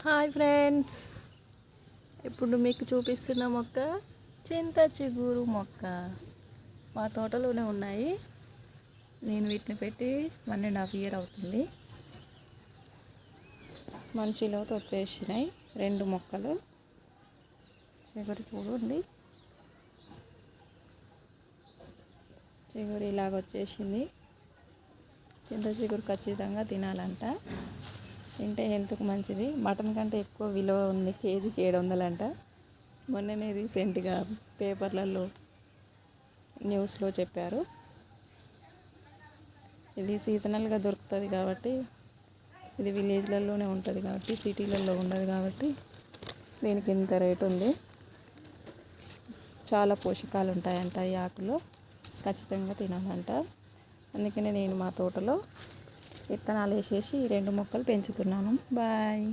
Hi friends, ఇప్పుడు మీకు చూపిస్తున్న మొక్క చింత చిగురు మొక్క. మా తోటలోనే ఉన్నాయి. నేను వీటిని పెట్టి 1.5 year అవుతుంది. మంచి లోతు వచ్చేసినాయి 2 మొక్కలు. చిగురు చూడండి, చిగురు ఇలాగ వచ్చేసింది. చింత చిగురు ఖచ్చితంగా తినాలంట, తింటే హెల్త్కి మంచిది. మటన్ కంటే ఎక్కువ విలువ ఉంది, కేజీకి 700 అంట. మొన్ననే రీసెంట్గా పేపర్లలో న్యూస్లో చెప్పారు. ఇది సీజనల్గా దొరుకుతుంది కాబట్టి, ఇది విలేజ్లలోనే ఉంటుంది కాబట్టి, సిటీలలో ఉండదు కాబట్టి దీనికి ఇంత రేటు ఉంది. చాలా పోషకాలు ఉంటాయంట ఈ ఆకులో, ఖచ్చితంగా తినాలంట. అందుకనే నేను మా తోటలో విత్తనాలు వేసేసి 2 మొక్కలు పెంచుతున్నాను. బాయ్.